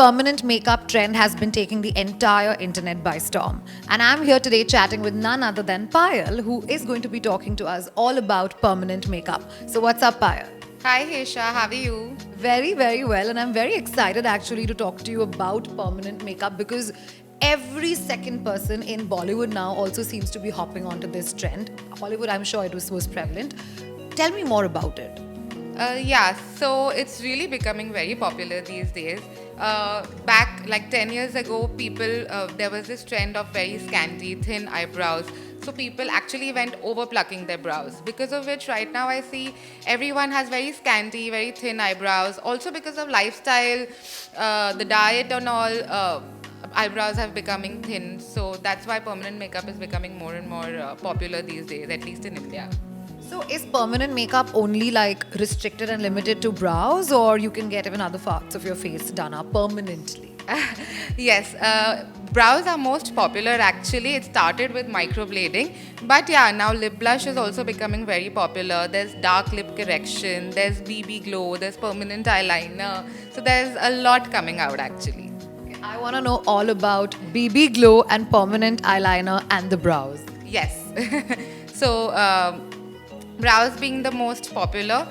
permanent makeup trend has been taking the entire internet by storm. And I'm here today chatting with none other than Payal, who is going to be talking to us all about permanent makeup. So, what's up, Payal? Hi Hesha, how are you? Very, very well. And I'm very excited actually to talk to you about permanent makeup because every second person in Bollywood now also seems to be hopping onto this trend. Hollywood, I'm sure it was prevalent. Tell me more about it. Yeah, so it's really becoming very popular these days. Back like 10 years ago, there was this trend of very scanty, thin eyebrows. So people actually went over plucking their brows. Because of which, right now I see everyone has very scanty, very thin eyebrows. Also because of lifestyle, the diet and all. Eyebrows have becoming thin, so that's why permanent makeup is becoming more and more popular these days, at least in India. So is permanent makeup only like restricted and limited to brows, or you can get even other parts of your face done up permanently? Yes, brows are most popular actually. It started with microblading, but yeah, now lip blush is also becoming very popular. There's dark lip correction, there's BB glow, there's permanent eyeliner. So there's a lot coming out actually. I want to know all about BB glow and permanent eyeliner and the brows. Yes. So, brows being the most popular,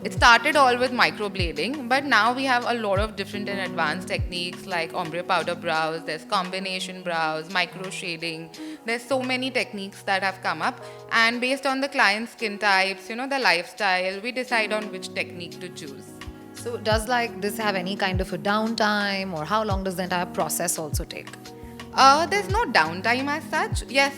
it started all with microblading, but now we have a lot of different and advanced techniques like ombre powder brows, there's combination brows, micro shading. There's so many techniques that have come up, and based on the client's skin types, the lifestyle, we decide on which technique to choose. So does like this have any kind of a downtime, or how long does the entire process also take? There's no downtime as such. Yes,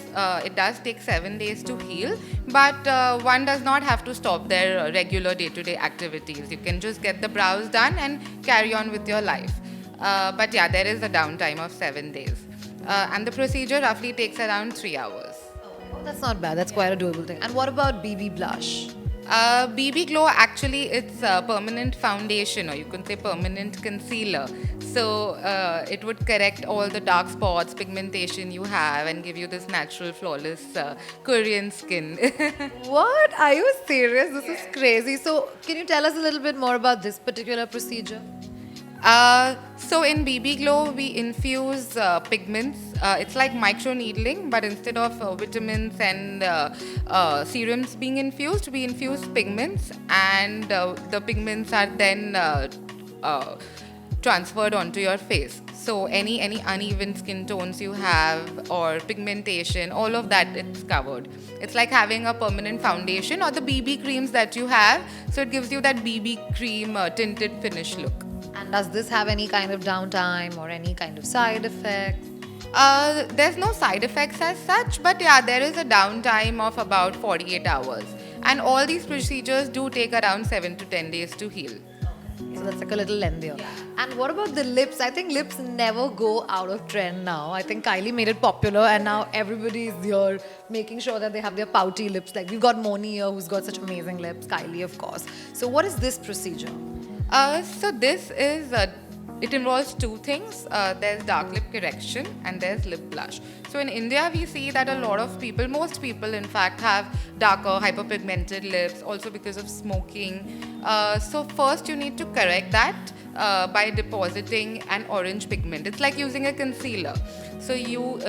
it does take 7 days to heal, but one does not have to stop their regular day-to-day activities. You can just get the brows done and carry on with your life. But yeah, there is a downtime of 7 days. And the procedure roughly takes around 3 hours. Oh, that's not bad. That's quite a doable thing. And what about BB blush? BB Glow actually it's a permanent foundation, or you can say permanent concealer. So it would correct all the dark spots, pigmentation you have, and give you this natural, flawless Korean skin. What? Are you serious? This is crazy. So can you tell us a little bit more about this particular procedure? So in BB Glow, we infuse pigments. It's like micro needling, but instead of vitamins and serums being infused, we infuse pigments, and the pigments are then transferred onto your face. So any uneven skin tones you have or pigmentation, all of that it's covered. It's like having a permanent foundation or the BB creams that you have. So it gives you that BB cream tinted finish look. And does this have any kind of downtime or any kind of side effects? There's no side effects as such, but yeah, there is a downtime of about 48 hours. And all these procedures do take around 7 to 10 days to heal. So that's like a little lengthier. Yeah. And what about the lips? I think lips never go out of trend now. I think Kylie made it popular, and now everybody is here making sure that they have their pouty lips. Like we've got Moni here who's got such amazing lips, Kylie of course. So what is this procedure? So this is it involves two things. There's dark lip correction and there's lip blush. So in India, we see that a lot of people, most people in fact, have darker, hyperpigmented lips, also because of smoking. So first you need to correct that by depositing an orange pigment. It's like using a concealer. So you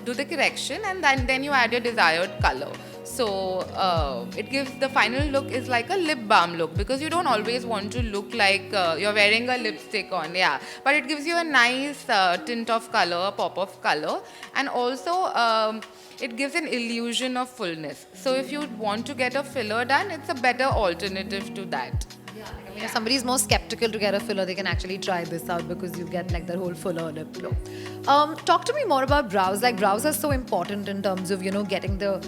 do the correction, and then you add your desired color. So it gives the final look is like a lip balm look, because you don't always want to look like you're wearing a lipstick on, yeah. But it gives you a nice tint of color, a pop of color, and also it gives an illusion of fullness. So if you want to get a filler done, it's a better alternative to that. If somebody is more skeptical to get a filler, they can actually try this out because you get like that whole fuller lip look. Talk to me more about brows. Like brows are so important in terms of getting the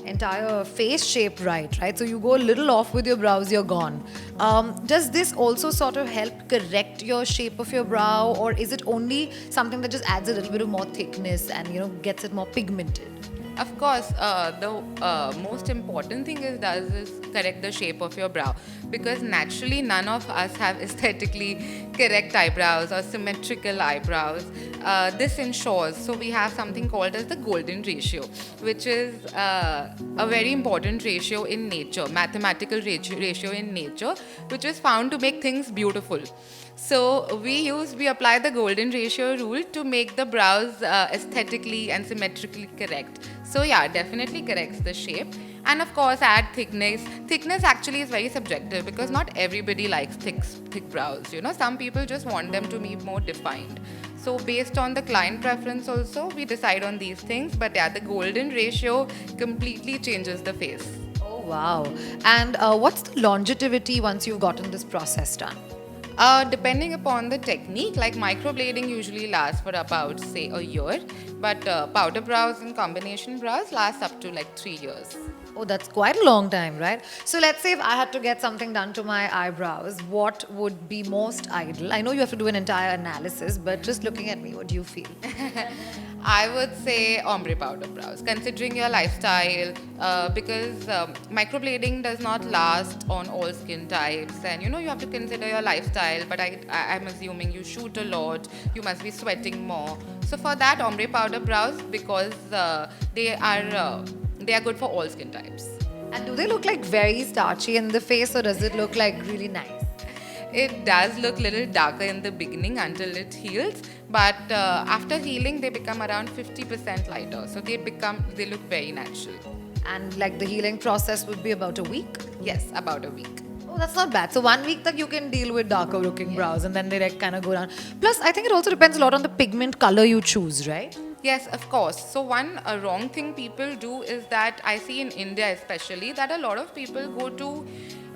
entire face shape right? So you go a little off with your brows, you're gone. Does this also sort of help correct your shape of your brow, or is it only something that just adds a little bit of more thickness and gets it more pigmented? Of course, the most important thing is correct the shape of your brow, because naturally none of us have aesthetically correct eyebrows or symmetrical eyebrows. this ensures, so we have something called as the golden ratio, which is a very important ratio in nature, mathematical ratio in nature, which is found to make things beautiful. So we apply the golden ratio rule to make the brows aesthetically and symmetrically correct. So yeah, definitely corrects the shape. And of course, add thickness. Thickness actually is very subjective because not everybody likes thick brows. You know, some people just want them to be more defined. So based on the client preference also, we decide on these things. But yeah, the golden ratio completely changes the face. Oh, wow. And what's the longevity once you've gotten this process done? Depending upon the technique, like microblading usually lasts for about, say, a year, but powder brows and combination brows last up to like 3 years. Oh, that's quite a long time, right? So let's say if I had to get something done to my eyebrows, what would be most ideal? I know you have to do an entire analysis, but just looking at me, what do you feel? I would say ombre powder brows, considering your lifestyle, because microblading does not last on all skin types, and you know you have to consider your lifestyle. But I'm assuming you shoot a lot, you must be sweating more. So for that, ombre powder brows, because they are good for all skin types. And do they look like very starchy in the face, or does it look like really nice? It does look a little darker in the beginning until it heals, but after healing, they become around 50% lighter. So they look very natural. And like the healing process would be about a week? Yes, about a week. Oh, that's not bad. So 1 week that you can deal with darker looking brows, and then they like kind of go down. Plus, I think it also depends a lot on the pigment color you choose, right? Yes, of course. So one wrong thing people do is that I see in India especially that a lot of people go to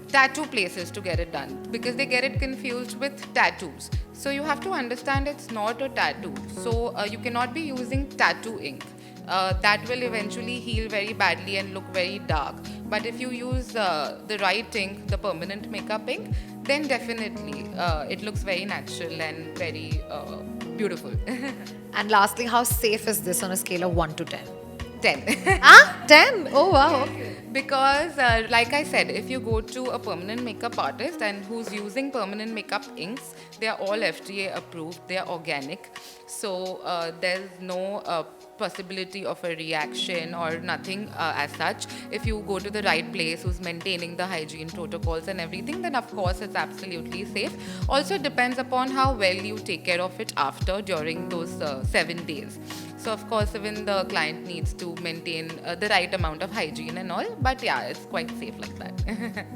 tattoo places to get it done because they get it confused with tattoos. So you have to understand it's not a tattoo. So you cannot be using tattoo ink. That will eventually heal very badly and look very dark. But if you use the right ink, the permanent makeup ink, then definitely it looks very natural and very beautiful. And lastly, how safe is this on a scale of 1 to 10? 10. Ah, 10? Oh, wow. Okay. Because like I said, if you go to a permanent makeup artist and who's using permanent makeup inks, they are all FDA approved, they are organic, so there's no possibility of a reaction or nothing as such. If you go to the right place who's maintaining the hygiene protocols and everything, then of course it's absolutely safe. Also it depends upon how well you take care of it after during those 7 days. So of course even the client needs to maintain the right amount of hygiene and all, but yeah, it's quite safe like that.